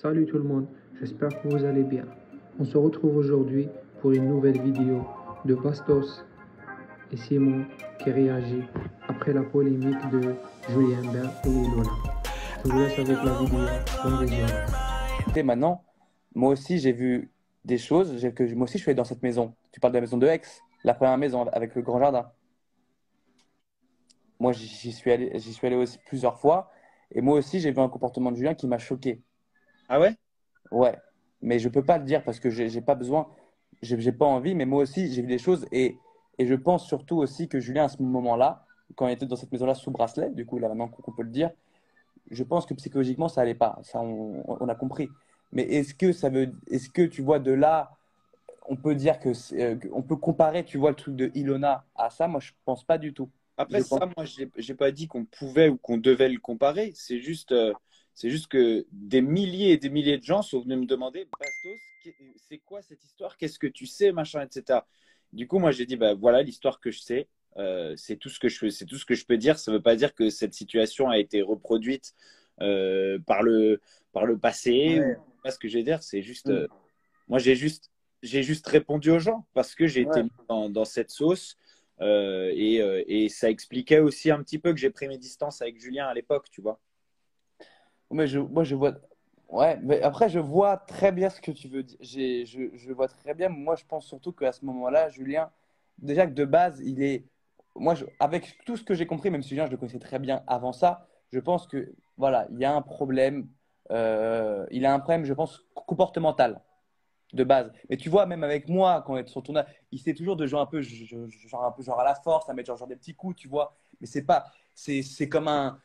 Salut tout le monde, j'espère que vous allez bien. On se retrouve aujourd'hui pour une nouvelle vidéo de Bastos et Simon qui réagit après la polémique de Julien Bert et Ilona. Je vous laisse avec la vidéo. Bonne vision. Et maintenant, moi aussi, j'ai vu des choses. Moi aussi, je suis allé dans cette maison. Tu parles de la maison de Aix, la première maison avec le grand jardin. Moi, j'y suis allé aussi plusieurs fois. Et moi aussi, j'ai vu un comportement de Julien qui m'a choqué. Ah ouais? Ouais. Mais je peux pas le dire parce que j'ai pas besoin, j'ai pas envie. Mais moi aussi, j'ai vu des choses. Et je pense surtout aussi que Julien, à ce moment-là, quand il était dans cette maison-là sous bracelet, du coup, là maintenant qu'on peut le dire, je pense que psychologiquement, ça allait pas. Ça, on a compris. Mais est-ce que tu vois de là, on peut dire on peut comparer, tu vois, le truc de Ilona à ça? Moi, je pense pas du tout. Après Je pense. ça, moi, j'ai pas dit qu'on pouvait ou qu'on devait le comparer. C'est juste que des milliers et des milliers de gens sont venus me demander, Bastos, c'est quoi cette histoire? Qu'est-ce que tu sais, machin, etc. Du coup, moi, j'ai dit, bah voilà l'histoire que je sais. C'est tout ce que c'est tout ce que je peux dire. Ça veut pas dire que cette situation a été reproduite par par le passé ou Ouais. pas ce que je vais dire. C'est juste, Mm. moi, j'ai juste répondu aux gens parce que j'ai été Ouais. mis dans cette sauce. Et ça expliquait aussi un petit peu que j'ai pris mes distances avec Julien à l'époque, tu vois. Mais moi, je vois. Ouais, mais après, je vois très bien ce que tu veux dire. Je vois très bien. Moi, je pense surtout qu'à ce moment-là, Julien, déjà que de base, il est. Moi, avec tout ce que j'ai compris, même si Julien, je le connaissais très bien avant ça, je pense que, voilà, il y a un problème. Il a un problème, je pense, comportemental de base. Mais tu vois, même avec moi, quand on est sur le tournage, il sait toujours de jouer un peu, genre un peu genre à la force, à mettre genre des petits coups, tu vois. Mais c'est pas. C'est comme un.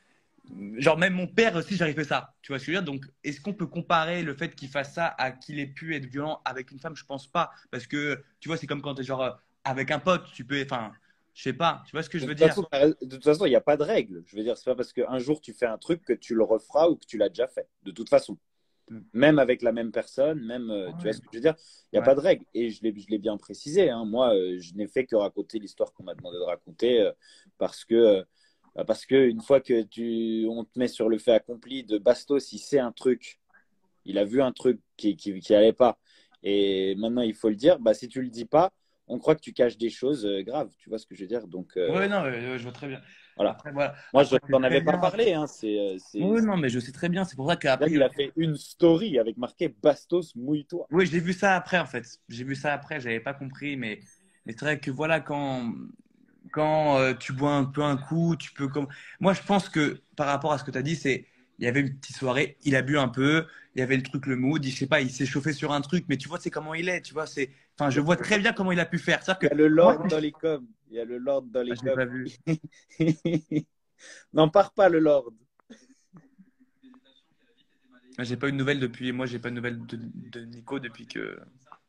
Genre, même mon père aussi, j'arrive ça. Tu vois ce que je veux dire? Donc, est-ce qu'on peut comparer le fait qu'il fasse ça à qu'il ait pu être violent avec une femme? Je pense pas. Parce que, tu vois, c'est comme quand tu es genre avec un pote, tu peux. Enfin, je sais pas. Tu vois ce que je veux dire? De toute façon, il n'y a pas de règle. Je veux dire, c'est pas parce qu'un jour tu fais un truc que tu le referas ou que tu l'as déjà fait. De toute façon. Même avec la même personne, même, tu vois Ouais. ce que je veux dire? Il n'y a Ouais. pas de règle. Et je l'ai bien précisé, hein. Moi, je n'ai fait que raconter l'histoire qu'on m'a demandé de raconter parce que, parce que une fois que on te met sur le fait accompli de Bastos, il sait un truc, il a vu un truc qui allait pas. Et maintenant, il faut le dire. Bah, si tu le dis pas, on croit que tu caches des choses graves. Tu vois ce que je veux dire? Donc, Ouais, non, je vois très bien. voilà. Après, voilà. Moi, je Après, c'est n'en très avais pas bien. parlé, hein. Oui, non, mais je sais très bien. C'est pour ça Là, qu'après, il a fait une story avec marqué Bastos, mouille-toi. oui, j'ai vu ça après, en fait. J'ai vu ça après, j'avais pas compris, mais c'est vrai que voilà, quand tu bois un peu un coup, tu peux comme. Moi, je pense que par rapport à ce que tu as dit, c'est il y avait une petite soirée, il a bu un peu, il y avait le truc, le mood, je sais pas, il s'est chauffé sur un truc, mais tu vois, c'est comment il est, tu vois, c'est. Enfin, je vois très bien comment il a pu faire. Il y C'est-à-dire a que le moi, Lord dans les coms. Il y a le Lord dans ah, les je l'ai coms. pas vu. N'en pars pas, le Lord. J'ai pas eu de nouvelles depuis. Moi, j'ai pas de nouvelles de Nico depuis que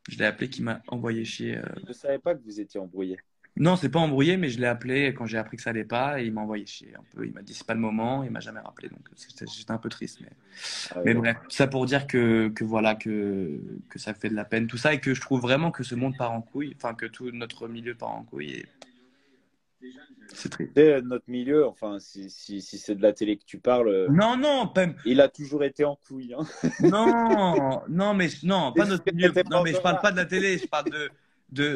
je l'ai appelé, qui m'a envoyé chier. Je ne savais pas que vous étiez embrouillés. Non, c'est pas embrouillé, mais je l'ai appelé quand j'ai appris que ça allait pas et il m'a envoyé chier un peu. Il m'a dit c'est pas le moment, il m'a jamais rappelé, donc j'étais un peu triste. Ah oui, Mais d'accord. bref, ça pour dire que voilà que ça fait de la peine tout ça et que je trouve vraiment que ce monde part en couille, enfin que tout notre milieu part en couille et c'est triste. Tu sais, notre milieu, enfin, si c'est de la télé que tu parles, Non, non, pas, il a toujours été en couille, hein. non, non, mais non, pas C'est juste notre que milieu. t'étais Non, pas mais je encore parle là. pas de la télé, je parle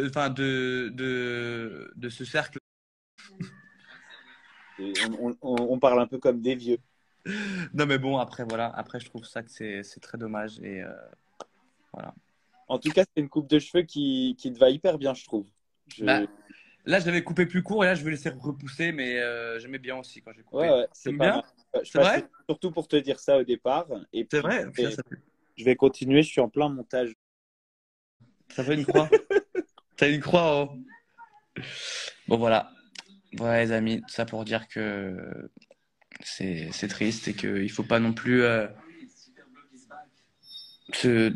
enfin de ce cercle. On parle un peu comme des vieux. Non, mais bon, après voilà, après je trouve ça que c'est très dommage et voilà. En tout cas, c'est une coupe de cheveux qui te va hyper bien, je trouve. Bah, Je... là, je l'avais coupé plus court et là, je vais laisser repousser, mais j'aimais bien aussi quand j'ai Ouais, coupé. ouais, c'est T'aimes pas bien? mal. Je C'est passais vrai? surtout pour te dire ça au départ. Et C'est puis, vrai? Putain, je vais continuer. Je suis en plein montage. ça fait une croix. T'as une croix, oh. Bon, voilà. Ouais, les amis, tout ça pour dire que c'est triste et qu'il faut pas non plus se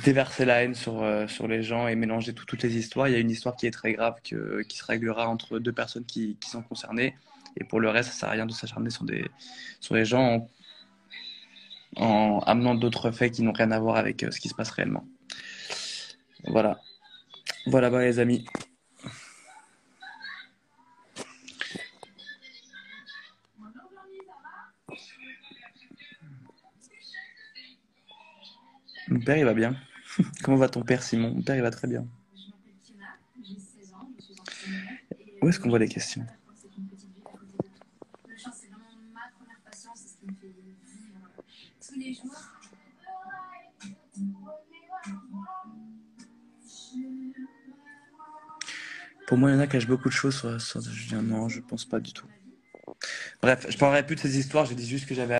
déverser la haine sur les gens et mélanger toutes les histoires. Il y a une histoire qui est très grave qui se réglera entre deux personnes qui sont concernées. Et pour le reste, ça sert à rien de s'acharner sur les gens en amenant d'autres faits qui n'ont rien à voir avec ce qui se passe réellement. Voilà. Voilà, bah, les amis. Mon père, il va bien. Comment va ton père, Simon? Mon père, il va très bien. Où est-ce qu'on voit les questions? Pour moi, il y en a qui cachent beaucoup de choses sur Julien. Non, je pense pas du tout. Bref, je parlerai plus de ces histoires. Je dis juste que j'avais